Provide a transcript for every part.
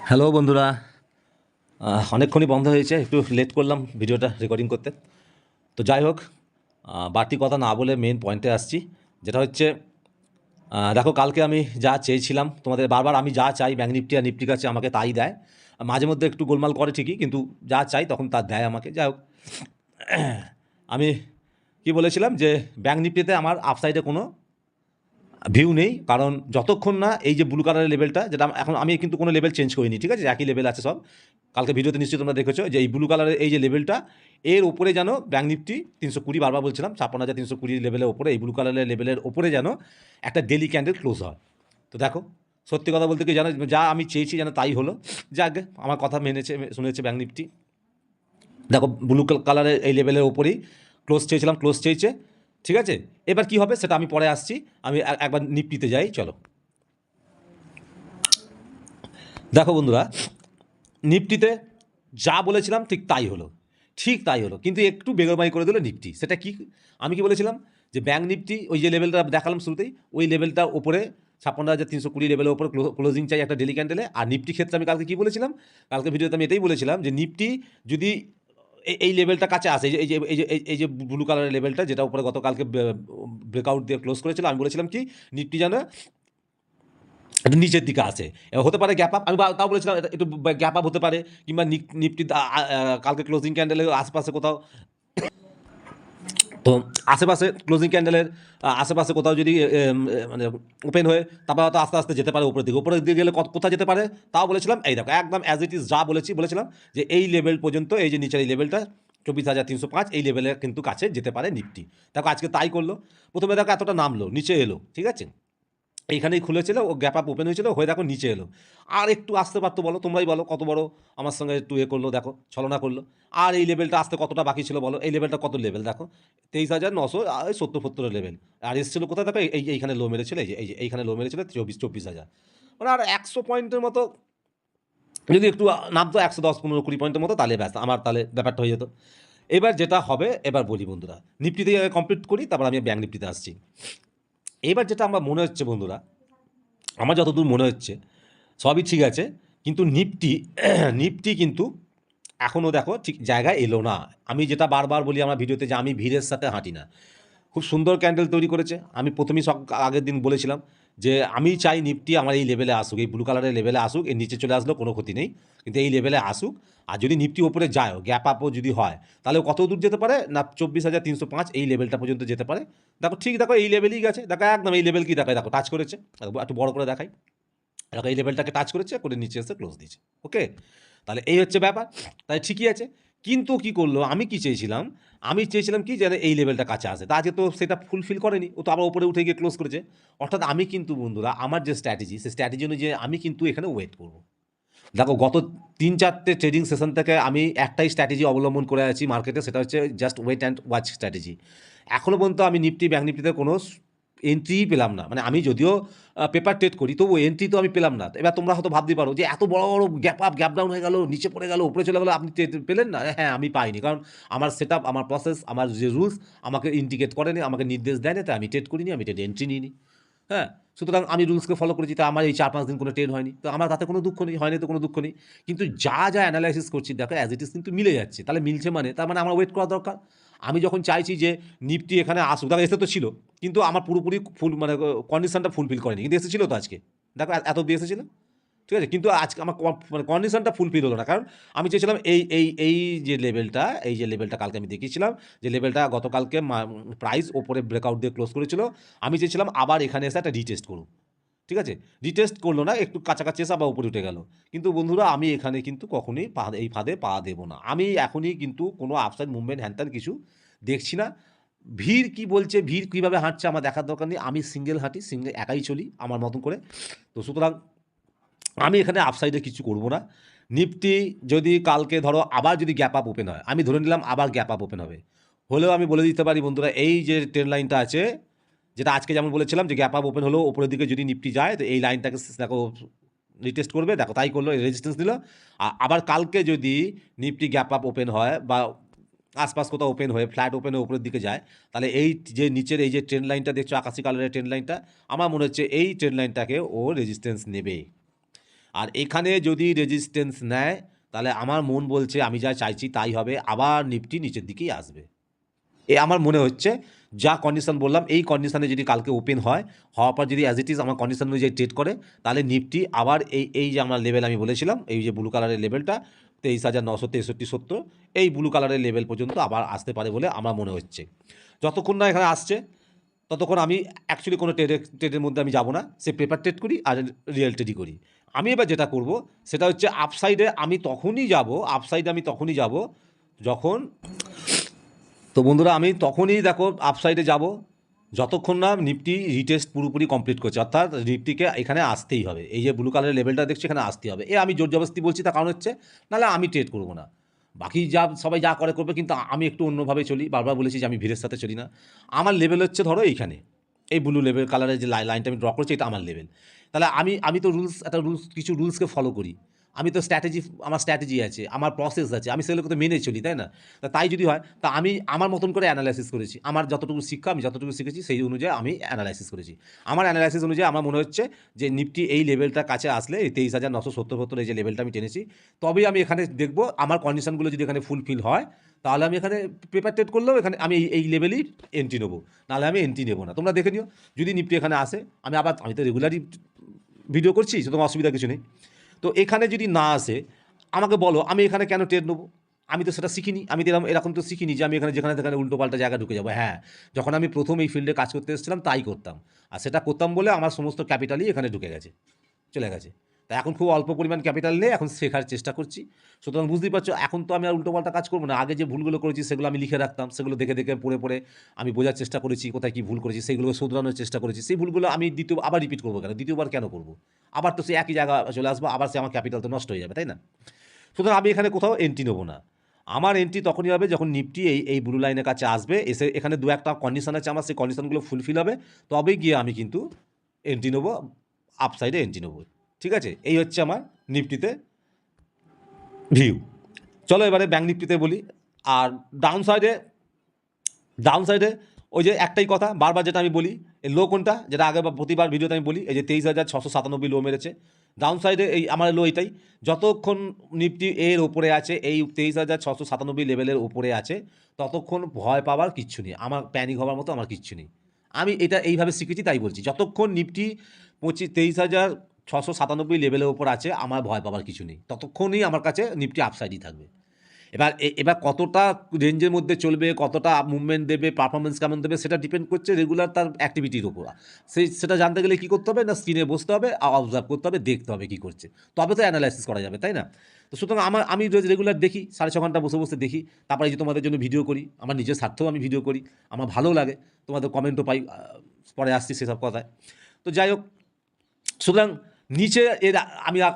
Hello বন্ধুরা, অনেকক্ষণই বন্ধ হয়েছে, একটু লেট করলাম ভিডিওটা রেকর্ডিং করতে। তো যাই হোক, বাড়তি কথা না বলে মেন পয়েন্টে আসছি, যেটা হচ্ছে দেখো কালকে আমি যা চেয়েছিলাম তোমাদের বারবার, আমি যা চাই ব্যাঙ্ক নিফটি আর নিফটির কাছে আমাকে তাই দেয়। মাঝে মধ্যে একটু গোলমাল করে ঠিকই, কিন্তু যা চাই তখন তা দেয় আমাকে। যাই হোক, আমি কি বলেছিলাম যে ব্যাঙ্ক নিফটিতে আমার আপসাইডে কোনো ভিউ নেই, কারণ যতক্ষণ না এই যে ব্লু কালারের লেভেলটা, যেটা এখন আমি কিন্তু কোনো লেভেল চেঞ্জ করিনি, ঠিক আছে, একই লেভেল আছে সব। কালকে ভিডিওতে নিশ্চয়ই তোমরা দেখেছো যে এই ব্লু কালারের এই যে লেভেলটা, এর ওপরে যেন ব্যাঙ্ক নিফটি 320, বারবার বলছিলাম 56,320 লেভেলের ওপরে, এই ব্লু কালারের লেভেলের ওপরে যেন একটা ডেলি ক্যান্ডেল ক্লোজ হয়। তো দেখো, সত্যি কথা বলতে কি জানো, যা আমি চেয়েছি যেন তাই হলো। যাক, আমার কথা মেনেছে, শুনেছে ব্যাঙ্ক নিফটি। দেখো, ব্লু কালারের এই লেভেলের ওপরেই ক্লোজ চেয়েছিলাম, ক্লোজ চেয়েছে, ঠিক আছে। এবার কি হবে সেটা আমি পরে আসছি, আমি একবার নিফটিতে যাই, চলো। দেখো বন্ধুরা, নিফটিতে যা বলেছিলাম ঠিক তাই হলো, ঠিক তাই হলো, কিন্তু একটু বেগরবাই করে দিল নিফটি। সেটা কি, আমি কি বলেছিলাম যে ব্যাঙ্ক নিফটি ওই যে লেভেলটা দেখালাম শুরুতেই, ওই লেভেলটার ওপরে 56,320 লেভেলের ওপরে ক্লোজিং চাই একটা ডেলি ক্যান্ডেলে। আর নিফটি ক্ষেত্রে আমি কালকে কী বলেছিলাম, কালকে ভিডিওতে আমি এটাই বলেছিলাম যে নিফটি যদি এই লেভেলটা কাছে আসে, এই যে ব্লু কালারের লেভেলটা, যেটা উপরে গতকালকে ব্রেকআউট দিয়ে ক্লোজ করেছিল, আমি বলেছিলাম কি নিফটি যেন একটু নিচের দিকে আসে। এবার হতে পারে গ্যাপ আপ, আমি তাও বলেছিলাম এটা একটু গ্যাপ আপ হতে পারে, কিংবা নিফটি কালকে ক্লোজিং ক্যান্ডেলের আশেপাশে কোথাও, তো আশেপাশে ক্লোজিং ক্যান্ডেলের আশেপাশে কোথাও যদি মানে ওপেন হয়ে তারপর হয়তো আস্তে আস্তে যেতে পারে উপরের দিকে গেলে কোথায় যেতে পারে, তাও বলেছিলাম। এই দেখো একদম অ্যাজ ইট ইজ যা বলেছিলাম যে এই লেভেল পর্যন্ত, এই যে নিচের এই লেভেলটা 24,305, এই লেভেলের কিন্তু কাছে যেতে পারে নিফটি। দেখো আজকে তাই করলো। প্রথমে দেখো এতটা নামলো, নিচে এলো, ঠিক আছে, এইখানেই খুলেছিল, ও গ্যাপ আপ ওপেন হয়েছিল, হয়ে দেখো নিচে এলো। আর একটু আসতে পারতো, বলো তোমরাই বলো, কত বড় আমার সঙ্গে একটু করলো, দেখো ছলনা করলো। আর এই লেভেলটা আসতে কতটা বাকি ছিল বলো, এই লেভেলটা কত লেভেল দেখো, 23,970 লেভেল। আর এসেছিলো কোথায় দেখো, এইখানে লো মেরেছিল, এই যে এইখানে লো মেরেছিল 24,000। মানে আর 100 পয়েন্টের মতো যদি একটু নামতো, 110, 15, 20 পয়েন্টের মতো, তাহলে ব্যাস আমার তাহলে ব্যাপারটা হয়ে যেত। এবার যেটা হবে, এবার বলি বন্ধুরা, নিফটি দিয়ে কমপ্লিট করি, তারপর আমি ব্যাঙ্ক নিফটিতে আসছি। এবার যেটা আমার মনে হচ্ছে বন্ধুরা, আমার যতদূর মনে হচ্ছে সবই ঠিক আছে, কিন্তু নিফটি নিফটি কিন্তু এখনও দেখো ঠিক জায়গায় এলো না। আমি যেটা বারবার বলি আমার ভিডিওতে, যে আমি ভিড়ের সাথে হাঁটি না। খুব সুন্দর ক্যান্ডেল তৈরি করেছে, আমি প্রথমেই আগের দিন বলেছিলাম যে আমি চাই নিফটি আমার এই লেভেলে আসুক, এই ব্লু কালারের লেভেলে আসুক, এর নিচে চলে আসলেও কোনো ক্ষতি নেই, কিন্তু এই লেভেলে আসুক। আর যদি নিফটি ওপরে যায়, গ্যাপ আপও যদি হয়, তাহলে কত দূর যেতে পারে না, 24,305 এই লেভেলটা পর্যন্ত যেতে পারে। দেখো ঠিক, দেখো এই লেভেলই গেছে, দেখো একদম এই লেভেল কি দেখায়, দেখো টাচ করেছে, একটু বড় করে দেখাই, দেখো এই লেভেলটাকে টাচ করেছে, করে নিচে এসে ক্লোজ দিয়েছে। ওকে, তাহলে এই হচ্ছে ব্যাপার, তাই ঠিকই আছে। কিন্তু কি করলো, আমি কি চেয়েছিলাম, আমি চেয়েছিলাম কি যেন এই লেভেলটা কাছে আসে, তা আজকে তো সেটা ফুলফিল করেনি, ও তো আবার উপরে উঠে গিয়ে ক্লোজ করেছে। অর্থাৎ আমি কিন্তু বন্ধুরা, আমার যে স্ট্র্যাটেজি, সেই স্ট্র্যাটেজি অনুযায়ী আমি কিন্তু এখানে ওয়েট করবো। দেখো গত 3-4টে ট্রেডিং সেশন থেকে আমি একটাই স্ট্র্যাটেজি অবলম্বন করে আছি মার্কেটে, সেটা হচ্ছে just wait and watch strategy. এখনও পর্যন্ত আমি নিফটি ব্যাঙ্ক নিফটিতে কোনো এন্ট্রিই পেলাম না, মানে আমি যদিও পেপার ট্রেড করি, তবু এন্ট্রি তো আমি পেলাম না। এবার তোমরা হয়তো ভাবতে পারো যে এত বড় বড় গ্যাপ আপ গ্যাপ ডাউন হয়ে গেল, নিচে পড়ে গেল, উপরে চলে গেলো, আপনি পেলেন না? হ্যাঁ, আমি পাইনি, কারণ আমার সেট আপ, আমার প্রসেস, আমার যে রুলস আমাকে ইন্ডিকেট করেনি, আমাকে নির্দেশ দেয়নি, তাই আমি ট্রেড করিনি, আমি ট্রেড এন্ট্রি নিইনি। হ্যাঁ, সুতরাং আমি রুলসকে ফলো করেছি, তা আমার এই 4-5 দিন কোনো ট্রেড হয়নি, তো আমার তাতে কোনো দুঃখ নেই, হয়নি তো কোনো দুঃখ নেই। কিন্তু যা অ্যানালাইসিস করছি দেখো অ্যাজ ইট ইজ কিন্তু মিলে যাচ্ছে, তাহলে মিলছে মানে তার মানে আমার ওয়েট করা দরকার। আমি যখন চাইছি যে নিফটি এখানে আসুক, দেখো এসে তো ছিল, কিন্তু আমার পুরোপুরি ফুল মানে কন্ডিশনটা ফুলফিল করেনি, কিন্তু এসেছিল তো আজকে, দেখো এত অব্দি এসেছিল, ঠিক আছে, কিন্তু আজকে আমার মানে কন্ডিশনটা ফুলফিল হলো না, কারণ আমি চেয়েছিলাম এই যে লেভেলটা, এই যে লেভেলটা কালকে আমি দেখিয়েছিলাম, যে লেভেলটা গতকালকে প্রাইস ওপরে ব্রেকআউট দিয়ে ক্লোজ করেছিল, আমি চেয়েছিলাম আবার এখানে এসে একটা রিটেস্ট করুন, ঠিক আছে। রিটেস্ট করলো না, একটু কাছাকাছি এসে আবার উপরে উঠে গেল। কিন্তু বন্ধুরা, আমি এখানে কিন্তু কখনোই এই ফাঁদে পা দেবো না, আমি এখনই কিন্তু কোনো আপসাইড মুভমেন্ট হ্যানত্যান কিছু দেখছি না। ভিড় কি বলছে, ভিড় কীভাবে হাঁটছে আমার দেখার দরকার নেই, আমি সিঙ্গেল হাঁটি, সিঙ্গেল একাই চলি আমার মতন করে। তো সুতরাং আমি এখানে আপসাইডে কিছু করব না। নিফটি যদি কালকে ধরো আবার যদি গ্যাপ আপ ওপেন হয়, আমি ধরে নিলাম আবার গ্যাপ আপ ওপেন হবে, হলেও আমি বলে দিতে পারি বন্ধুরা, এই যে ট্রেন লাইনটা আছে, যেটা আজকে যেমন বলেছিলাম যে গ্যাপ আপ ওপেন হলো ওপরের দিকে যদি নিফটি যায়, তো এই লাইনটাকে দেখো রিটেস্ট করবে, দেখো তাই করলো, রেজিস্ট্যান্স দিল। আবার কালকে যদি নিফটি গ্যাপ আপ ওপেন হয়, বা আশপাশ কোথাও ওপেন হয়ে ফ্ল্যাট ওপেন হয়ে উপরের দিকে যায়, তাহলে এই যে নিচের এই যে ট্রেন লাইনটা দেখছো, আকাশি কালারের ট্রেন লাইনটা, আমার মনে হচ্ছে এই ট্রেন লাইনটাকে ও রেজিস্ট্যান্স নেবে। আর এখানে যদি রেজিস্ট্যান্স নেয় তাহলে আমার মন বলছে আমি যা চাইছি তাই হবে, আবার নিফটি নিচের দিকেই আসবে। আমার মনে হচ্ছে যা কন্ডিশন বললাম এই কন্ডিশনে যদি কালকে ওপেন হয়, হওয়ার পর যদি অ্যাজ ইট ইজ আমার কন্ডিশন অনুযায়ী ট্রেড করে, তাহলে নিফটি আবার এই যে আমার লেভেল আমি বলেছিলাম, এই যে ব্লু কালারের লেভেলটা 23,963-70, এই ব্লু কালারের লেভেল পর্যন্ত আবার আসতে পারে বলে আমার মনে হচ্ছে। যতক্ষণ না এখানে আসছে ততক্ষণ আমি অ্যাকচুয়ালি কোনো ট্রেডের মধ্যে আমি যাব না, সে পেপার ট্রেড করি আর রিয়েল ট্রেডই করি। আমি এবার যেটা করব সেটা হচ্ছে আপসাইডে আমি তখনই যাব যখন, তো বন্ধুরা আমি তখনই দেখো আপসাইডে যাব যতক্ষণ না নিফটি রিটেস্ট পুরোপুরি কমপ্লিট করছে, অর্থাৎ নিফটিকে এখানে আসতেই হবে, এই যে ব্লু কালারের লেভেলটা দেখছি এখানে আসতেই হবে। আমি জোর জবরদস্তি বলছি, তার কারণ হচ্ছে নাহলে আমি ট্রেড করবো না, বাকি সবাই যা করবে, কিন্তু আমি একটু অন্যভাবে চলি। বারবার বলেছি যে আমি ভিড়ের সাথে চলি না। আমার লেভেল হচ্ছে ধরো এইখানে, এই ব্লু লেভেল কালারের যে লাইনটা আমি ড্র করছি এটা আমার লেভেল। তাহলে আমি তো কিছু রুলসকে ফলো করি, আমি তো আমার স্ট্র্যাটেজি আছে, আমার প্রসেস আছে, আমি সেগুলোকে তো মেনে চলি, তাই না? তাই যদি হয় তা আমি আমার মতন করে অ্যানালাইসিস করেছি, আমার যতটুকু শিক্ষা আমি যতটুকু শিখেছি সেই অনুযায়ী আমি অ্যানালাইসিস করেছি। আমার অ্যানালাইসিস অনুযায়ী আমার মনে হচ্ছে যে নিফটি এই লেভেলটার কাছে আসলে, এই 23,970 এই যে লেভেলটা আমি টেনেছি, তবেই আমি এখানে দেখবো আমার কন্ডিশনগুলো যদি এখানে ফুলফিল হয়, তাহলে আমি এখানে পেপার ট্রেড করলেও এখানে আমি এই লেভেলেই এন্ট্রি নেবো, নাহলে আমি এন্ট্রি নেবো না। তোমরা দেখে নিও, যদি নিফটি এখানে আসে আমি তো রেগুলারই ভিডিও করছি, সুতরাং অসুবিধা কিছু নেই। তো এখানে যদি না আসে আমাকে বলো আমি এখানে কেন ট্রেড নেবো, আমি তো সেটা শিখিনি, আমি তো এরকম তো শিখিনি যে আমি এখানে যেখানে উল্টো পাল্টা জায়গা ঢুকে যাবো। হ্যাঁ, যখন আমি প্রথম এই ফিল্ডে কাজ করতে এসেছিলাম তাই করতাম, আর সেটা করতাম বলে আমার সমস্ত ক্যাপিটালই এখানে ঢুকে গেছে, চলে গেছে। তা এখন খুব অল্প পরিমাণ ক্যাপিটাল নিয়ে এখন শেখার চেষ্টা করছি। সুতরাং বুঝতেই পারছো এখন তো আমি আর উল্টোপাল্টা কাজ করবো না। আগে যে ভুলগুলো করেছি সেগুলো আমি লিখে রাখতাম, সেগুলো দেখে দেখে পড়ে আমি বোঝার চেষ্টা করেছি কোথায় কী ভুল করেছি, সেগুলো শোধরানোর চেষ্টা করেছি। সেই ভুলগুলো আমি আবার রিপিট করবো কেন, দ্বিতীয়বার কেন করবো? আবার তো সে একই জায়গা চলে আসবো, আবার সে আমার ক্যাপিটাল তো নষ্ট হয়ে যাবে, তাই না? সুতরাং আমি এখানে কোথাও এন্ট্রি নেবো না। আমার এন্ট্রি তখনই হবে যখন নিফটি এই ব্লু লাইনের কাছে আসবে, এসে এখানে দু একটা কন্ডিশন আছে, আমার সেই কন্ডিশনগুলো ফুলফিল হবে, তবেই গিয়ে আমি কিন্তু এন্ট্রি নেবো, আপসাইডে এন্ট্রি নেবো। ঠিক আছে, এই হচ্ছে আমার নিফটিতে ভিউ। চলো এবারে ব্যাঙ্ক নিফটিতে বলি। আর ডাউন সাইডে ওই যে একটাই কথা বারবার যেটা আমি বলি, এই লো কোনটা, যেটা আগে বা প্রতিবার ভিডিওতে আমি বলি, এই যে 23,697 লো মেরেছে। ডাউন সাইডে এই আমার লো এটাই, যতক্ষণ নিফটি এর ওপরে আছে, এই 23,697 লেভেলের ওপরে আছে, ততক্ষণ ভয় পাওয়ার কিচ্ছু নেই, আমার প্যানিক হওয়ার মতো আমার কিচ্ছু নেই। আমি এটা এইভাবে শিখেছি তাই বলছি, যতক্ষণ নিফটি 23,697 লেভেলের ওপর আছে আমার ভয় পাওয়ার কিছু নেই, ততক্ষণই আমার কাছে নিফটি আপসাইডই থাকবে। এবার কতটা রেঞ্জের মধ্যে চলবে, কতটা মুভমেন্ট দেবে, পারফরমেন্স কেমন দেবে, সেটা ডিপেন্ড করছে রেগুলার তার অ্যাক্টিভিটির উপর। সেটা জানতে গেলে কী করতে হবে না, স্ক্রিনে বসতে হবে, অবজার্ভ করতে হবে, দেখতে হবে কী করছে, তবে তো অ্যানালাইসিস করা যাবে, তাই না? তো সুতরাং আমি রেগুলার দেখি, 6.5 ঘন্টা বসে বসে দেখি, তারপরে যে তোমাদের জন্য ভিডিও করি, আমার নিজের স্বার্থেও আমি ভিডিও করি, আমার ভালো লাগে, তোমাদের কমেন্টও পাই, পরে আসছি সেসব কথায়। তো যাই হোক, সুতরাং নিচে এর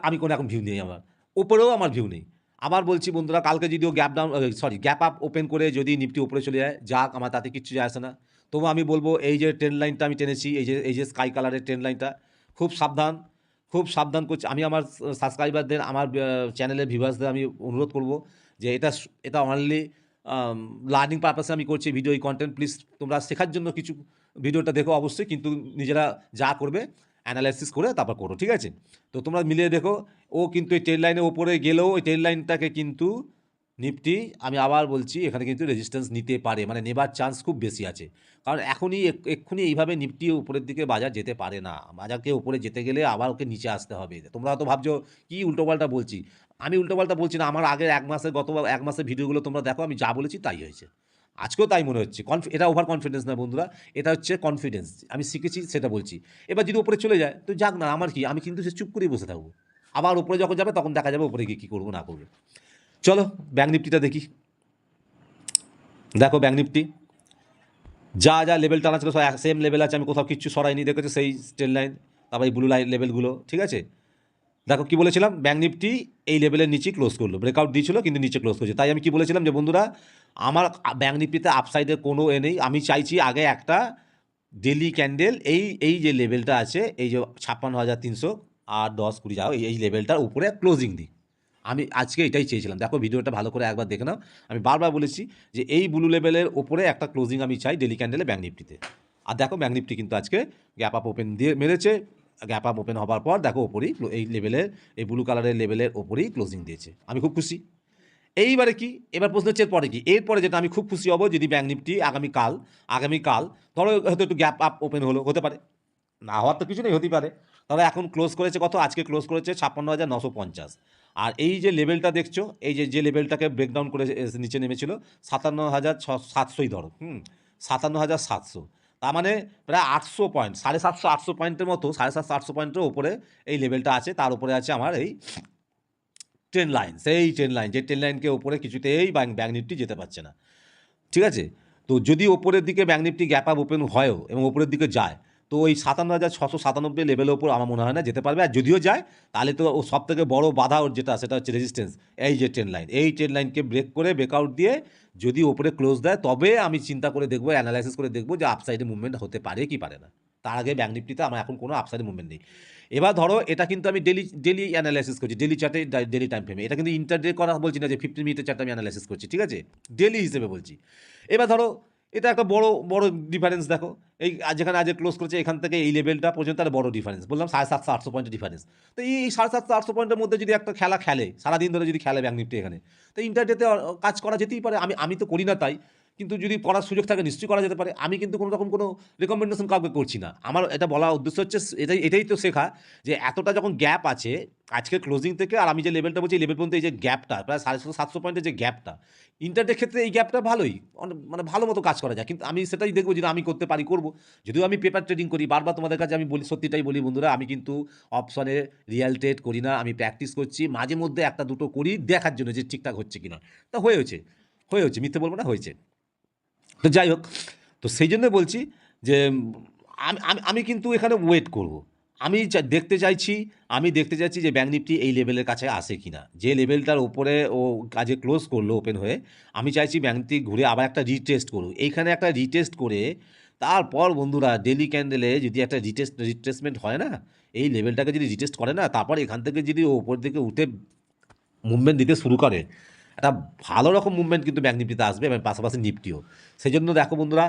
আমি কোনো এখন ভিউ নেই, আমার ওপরেও আমার ভিউ নেই। আবার বলছি বন্ধুরা, কালকে যদিও গ্যাপ আপ ওপেন করে যদি নিফটি উপরে চলে যায়, যাক, আমার তাতে কিচ্ছু যায় আসে না। তবু আমি বলবো এই যে ট্রেন্ড লাইনটা আমি টেনেছি, এই যে স্কাই কালারের ট্রেন্ড লাইনটা, খুব সাবধান করছি আমি। আমার সাবস্ক্রাইবারদের, আমার চ্যানেলের ভিউয়ার্সদের আমি অনুরোধ করব যে এটা অনলি লার্নিং পারপাসে আমি করছি ভিডিও, এই কন্টেন্ট। প্লিজ তোমরা শেখার জন্য কিছু ভিডিওটা দেখো অবশ্যই, কিন্তু নিজেরা যা করবে অ্যানালাইসিস করে তারপর করো, ঠিক আছে? তো তোমরা মিলিয়ে দেখো, ও কিন্তু এই ট্রেড লাইনের ওপরে গেলেও ওই ট্রেড লাইনটাকে কিন্তু নিফটি, আমি আবার বলছি, এখানে কিন্তু রেজিস্ট্যান্স নিতে পারে, মানে নেবার চান্স খুব বেশি আছে। কারণ এক্ষুনি এইভাবে নিফটি উপরের দিকে বাজার যেতে পারে না, বাজারকে উপরে যেতে গেলে আবার ওকে নিচে আসতে হবে। তোমরা হয়তো ভাবছো কী উল্টোপাল্টা বলছি, আমি উল্টোপাল্টা বলছি না, আমার আগের গত 1 মাসের ভিডিওগুলো তোমরা দেখো, আমি যা বলেছি তাই হয়েছে, আজকেও তাই মনে হচ্ছে। এটা ওভার কনফিডেন্স না বন্ধুরা, এটা হচ্ছে কনফিডেন্স, আমি শিখেছি সেটা বলছি। এবার যদি উপরে চলে যায় তো যাক না, আমার কি, আমি কিন্তু সে চুপ করেই বসে থাকবো, আবার উপরে যখন যাবে তখন দেখা যাবে উপরে গিয়ে কী করবো না করবো। চলো ব্যাঙ্ক নিফটিটা দেখি। দেখো ব্যাঙ্ক নিফটি যা লেভেল টানা ছিল সব সেম লেভেল আছে, আমি কোথাও কিচ্ছু সরাইনি, দেখেছো সেই স্ট্রেট লাইন, তারপর এই ব্লু লাইন লেভেলগুলো, ঠিক আছে? দেখো কী বলেছিলাম, ব্যাঙ্ক নিফটি এই লেভেলের নিচেই ক্লোজ করলো, ব্রেকআউট দিয়েছিল কিন্তু নিচে ক্লোজ করছে। তাই আমি কি বলেছিলাম যে বন্ধুরা, আমার ব্যাঙ্ক নিফটিতে আপসাইডের কোনো নেই, আমি চাইছি আগে একটা ডেলি ক্যান্ডেল, এই যে লেভেলটা আছে, এই যে 56,300 আর 10-20 যাও, এই লেভেলটার উপরে ক্লোজিং দিই। আমি আজকে এটাই চেয়েছিলাম। দেখো ভিডিওটা ভালো করে একবার দেখে নাও, আমি বারবার বলেছি যে এই ব্লু লেভেলের ওপরে একটা ক্লোজিং আমি চাই ডেলি ক্যান্ডেলে ব্যাঙ্ক নিফটিতে। আর দেখো ব্যাঙ্ক নিফটি কিন্তু আজকে গ্যাপ আপ ওপেন দিয়ে মেরেছে, গ্যাপ আপ ওপেন হবার পর দেখো ওপরেই এই লেভেলের এই ব্লু কালারের লেভেলের ওপরেই ক্লোজিং দিয়েছে, আমি খুব খুশি। এইবারে কি, এবার প্রশ্ন হচ্ছে এরপরে কি, এরপরে যেটা আমি খুব খুশি হব যদি ব্যাঙ্ক নিফটি আগামীকাল ধরো হয়তো একটু গ্যাপ আপ ওপেন হলো, হতে পারে, না হওয়ার তো কিছু নেই, হতেই পারে। তবে এখন ক্লোজ করেছে কত, আজকে ক্লোজ করেছে 56,950। আর এই যে লেভেলটা দেখছো, এই যে লেভেলটাকে ব্রেকডাউন করে নিচে নেমেছিল 57,700ই ধরো, 57,700, তার মানে প্রায় 800 পয়েন্ট, 750-800 পয়েন্টের মতো, 750-800 পয়েন্টের ওপরে এই লেভেলটা আছে। তার উপরে আছে আমার এই ট্রেন লাইন, সেই ট্রেন লাইন, যে ট্রেন লাইনকে ওপরে কিছুতেই ব্যাঙ্ক নিফটি যেতে পারছে না, ঠিক আছে। তো যদি ওপরের দিকে bank Nifty gap up open হয়ও এবং ওপরের দিকে যায়, তো ওই 57,697 লেভেলের ওপর আমার মনে হয় না যেতে পারবে। আর যদিও যায় তাহলে তো ও সব থেকে বড় বাধা ওর যেটা, সেটা হচ্ছে রেজিস্ট্যান্স, এই যে ট্রেন লাইন, এই ট্রেন লাইনকে ব্রেক করে ব্রেকআউট দিয়ে যদি ওপরে ক্লোজ দেয়, তবে আমি চিন্তা করে দেখবো, অ্যানালাইসিস করে দেখবো যে আপসাইডে মুভমেন্ট হতে পারে কি পারে না। তার আগে ব্যাঙ্ক নিফটিতে আমার এখন কোনো আপসাইডে মুভমেন্ট নেই। এবার ধরো এটা কিন্তু আমি ডেলি অ্যানালাইসিস করছি, ডেলি চার্টে, ডেলি টাইম ফ্রেমে, এটা কিন্তু ইন্টারডে করা বলছি না যে 15 মিনিটের চার্টে আমি অ্যানালাইসিস করছি, ঠিক আছে, ডেলি হিসেবে বলছি। এবার ধরো এটা একটা বড় ডিফারেন্স দেখো, এই যেখানে আজ ক্লোজ করেছে এখান থেকে এই লেভেলটা পর্যন্ত একটা বড় ডিফারেন্স, বললাম 750-800 পয়েন্টের ডিফারেন্স। তো এই 750-800 পয়েন্টের মধ্যে যদি একটা খেলা খেলে, সারাদিন ধরে যদি খেলে ব্যাঙ্ক নিফটি এখানে, তো ইন্টারডেতে কাজ করা যেতেই পারে। আমি তো করি না তাই, কিন্তু যদি করার সুযোগ থাকে নিশ্চয়ই করা যেতে পারে। আমি কিন্তু কোনো রকম কোনো রেকমেন্ডেশন কাউকে করছি না। আমার এটা বলা উদ্দেশ্য হচ্ছে এটাই তো শেখা, যে এতটা যখন গ্যাপ আছে আজকের ক্লোজিং থেকে, আর আমি যে লেভেলটা বলছি এই লেভেল পর্যন্ত, এই যে গ্যাপটা প্রায় 750-700 পয়েন্টের যে গ্যাপটা, ইন্টারডের ক্ষেত্রে এই গ্যাপটা ভালোই, মানে ভালো মতো কাজ করা যায়। কিন্তু আমি সেটাই দেখবো, যদি আমি করতে পারি করবো। যদিও আমি পেপার ট্রেডিং করি, বারবার তোমাদের কাছে আমি বলি, সত্যিটাই বলি বন্ধুরা, আমি কিন্তু অপশনে রিয়েল ট্রেড করি না, আমি প্র্যাকটিস করছি, মাঝে মধ্যে একটা দুটো করি দেখার জন্য যে ঠিকঠাক হচ্ছে কিনা। তা হয়েছে, মিথ্যে বলবো না, হয়েছে। তো যাই হোক, তো সেই জন্য বলছি যে আমি কিন্তু এখানে ওয়েট করব। আমি দেখতে চাইছি যে ব্যাঙ্ক নিফটি এই লেভেলের কাছে আসে কিনা, যে লেভেলটার ওপরে ও কাজে ক্লোজ করলো ওপেন হয়ে। আমি চাইছি ব্যাঙ্ক নিফটি ঘুরে আবার একটা রিটেস্ট করুক, এইখানে একটা রিটেস্ট করে তারপর বন্ধুরা ডেলি ক্যান্ডেলে যদি একটা রিট্রেসমেন্ট হয় না, এই লেভেলটাকে যদি রিটেস্ট করে না, তারপর এখান থেকে যদি ও ওপর দিকে উঠে মুভমেন্ট দিতে শুরু করে, একটা ভালো রকম মুভমেন্ট কিন্তু ব্যাঙ্ক নিফটিতে আসবে, এবং পাশাপাশি নিফটিও। সেই জন্য দেখো বন্ধুরা,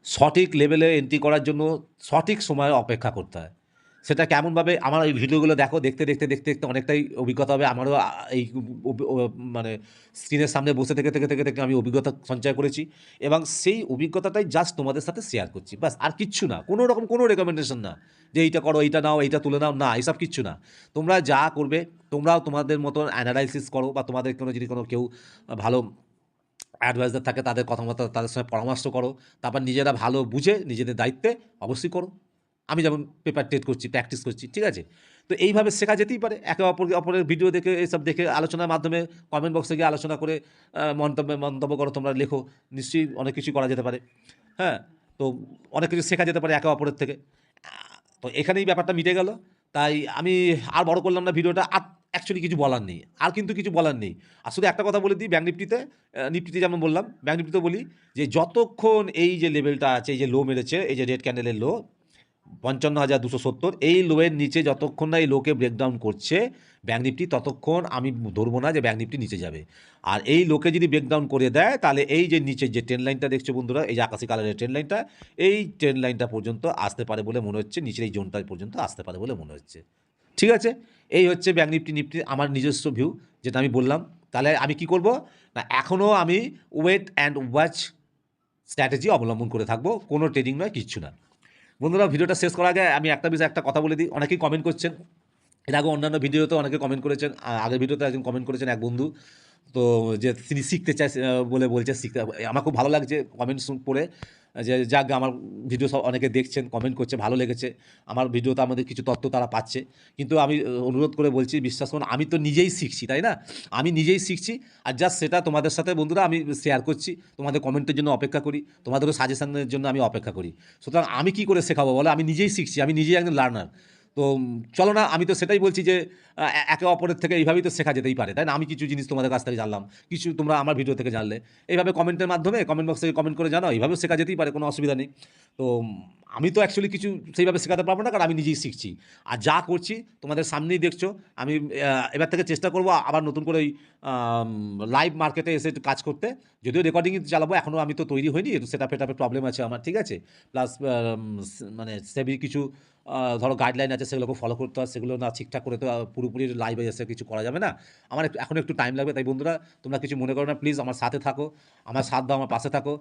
সঠিক লেভেলে এন্ট্রি করার জন্য সঠিক সময়ে অপেক্ষা করতে হয়। সেটা কেমনভাবে, আমার এই ভিডিওগুলো দেখো, দেখতে অনেকটাই অভিজ্ঞতা হবে আমারও। এই মানে স্ক্রিনের সামনে বসে থেকে আমি অভিজ্ঞতা সঞ্চয় করেছি, এবং সেই অভিজ্ঞতাটাই জাস্ট তোমাদের সাথে শেয়ার করছি, বাস। আর কিচ্ছু না, কোনো রকম কোনো রেকমেন্ডেশন না যে এইটা করো, এইটা নাও, এইটা তুলে নাও, না, এইসব কিচ্ছু না। তোমরা যা করবে, তোমরাও তোমাদের মতন অ্যানালাইসিস করো, বা তোমাদের যদি কোনো কেউ ভালো অ্যাডভাইজার থাকে তাদের কথাবার্তা, তাদের সঙ্গে পরামর্শ করো, তারপর নিজেরা ভালো বুঝে নিজেদের দায়িত্বে অবশ্যই করো। আমি যেমন পেপার ট্রেড করছি, প্র্যাকটিস করছি, ঠিক আছে। তো এইভাবে শেখা যেতেই পারে, একে অপরের ভিডিও দেখে, এসব দেখে, আলোচনার মাধ্যমে, কমেন্ট বক্সে গিয়ে আলোচনা করে মন্তব্য করো, তোমরা লেখো, নিশ্চয়ই অনেক কিছু করা যেতে পারে। হ্যাঁ, তো অনেক কিছু শেখা যেতে পারে একে অপরের থেকে। তো এখানেই ব্যাপারটা মিটে গেল। তাই আমি আর বড় করলাম না ভিডিওটা। আর অ্যাকচুয়ালি কিছু বলার নেই, আর কিন্তু কিছু বলার নেই। আর শুধু একটা কথা বলে দিই, ব্যাঙ্ক নিফটিতে যেমন বললাম, ব্যাঙ্ক নিফটিতে বলি যে যতক্ষণ এই যে লেভেলটা আছে, এই যে লো মেরেছে, এই যে রেড ক্যান্ডেলের লো 55,270, এই লোয়ের নিচে যতক্ষণ না এই লোকে ব্রেকডাউন করছে ব্যাঙ্ক নিফটি, ততক্ষণ আমি ধরবো না যে ব্যাঙ্ক নিফটি নিচে যাবে। আর এই লোকে যদি ব্রেকডাউন করে দেয়, তাহলে এই যে নিচের যে ট্রেন লাইনটা দেখছো বন্ধুরা, এই যে আকাশি কালারের ট্রেন লাইনটা, এই ট্রেন লাইনটা পর্যন্ত আসতে পারে বলে মনে হচ্ছে, নিচের এই জোনটা পর্যন্ত আসতে পারে বলে মনে হচ্ছে, ঠিক আছে। এই হচ্ছে ব্যাঙ্ক নিফটি আমার নিজস্ব ভিউ, যেটা আমি বললাম। তাহলে আমি কি করব না, এখনও আমি ওয়েট অ্যান্ড ওয়াচ স্ট্র্যাটেজি অবলম্বন করে থাকবো, কোনো ট্রেডিং নয়, কিচ্ছু না। বন্ধুরা, ভিডিওটা শেষ করার আগে আমি একটা বিষয়, একটা কথা বলে দিই। অনেকেই কমেন্ট করছেন, এর আগে অন্যান্য ভিডিওতে অনেকে কমেন্ট করেছেন, আগের ভিডিওতে একজন কমেন্ট করেছেন এক বন্ধু, তো যে তিনি শিখতে চায় বলে বলছে, শিখতে। আমার খুব ভালো লাগছে কমেন্ট পড়ে, যে যাক আমার ভিডিও সব অনেকে দেখছেন, কমেন্ট করছে, ভালো লেগেছে, আমার ভিডিওতে আমাদের কিছু তথ্য তারা পাচ্ছে। কিন্তু আমি অনুরোধ করে বলছি, বিশ্বাস করুন, আমি তো নিজেই শিখছি, তাই না? আমি নিজেই শিখছি, আর জাস্ট সেটা তোমাদের সাথে বন্ধুরা আমি শেয়ার করছি, তোমাদের কমেন্টের জন্য অপেক্ষা করি, তোমাদেরও সাজেশনের জন্য আমি অপেক্ষা করি। সুতরাং আমি কী করে শেখাবো বলো, আমি নিজেই শিখছি, আমি নিজেই একজন লার্নার। তো চলো না, আমি তো সেটাই বলছি যে একে অপরের থেকে এইভাবেই তো শেখা যেতেই পারে, তাই না? আমি কিছু জিনিস তোমাদের কাছ থেকে জানলাম, কিছু তোমরা আমার ভিডিও থেকে জানলে, এইভাবে কমেন্টের মাধ্যমে, কমেন্ট বক্সে কমেন্ট করে জানাও, এইভাবেও শেখা যেতেই পারে, কোনো অসুবিধা নেই। তো আমি তো অ্যাকচুয়ালি কিছু সেইভাবে শেখাতে পারবো না, কারণ আমি নিজেই শিখছি। আর যা করছি তোমাদের সামনেই দেখছো। আমি এবার থেকে চেষ্টা করব আবার নতুন করে ওই লাইভ মার্কেটে এসে একটু কাজ করতে। যদিও রেকর্ডিং চালাবো, এখনও আমি তো তৈরি হইনি, একটু সেটআপ ফেটআপের প্রবলেম আছে আমার, ঠিক আছে? প্লাস মানে সেবির কিছু ধরো গাইডলাইন আছে, সেগুলোকে ফলো করতে হয়, সেগুলো না ঠিকঠাক করে তো পুরোপুরি লাইভে এসে কিছু করা যাবে না। আমার এখন একটু টাইম লাগবে। তাই বন্ধুরা, তোমরা কিছু মনে করো না, প্লিজ আমার সাথে থাকো, আমার সাথ দাও, আমার পাশে থাকো।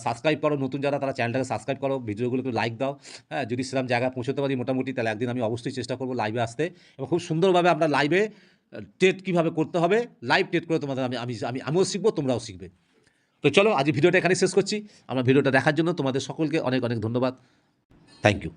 সাবস্ক্রাইব করো, নতুন যারা তারা চ্যানেলটাকে সাবস্ক্রাইব করো, ভিডিওগুলোকে লাইক দাও। হ্যাঁ, যদি সেরকম জায়গায় পৌঁছতে পারি মোটামুটি, তাহলে একদিন আমি অবশ্যই চেষ্টা করবো লাইভে আসতে, এবং খুব সুন্দরভাবে আমরা লাইভে ট্রেড কীভাবে করতে হবে, লাইভ ট্রেড করে তোমাদের আমিও শিখবো, তোমরাও শিখবে। তো চলো, আজ ভিডিওটা এখানে শেষ করছি। আমার ভিডিওটা দেখার জন্য তোমাদের সকলকে অনেক অনেক ধন্যবাদ। Thank you.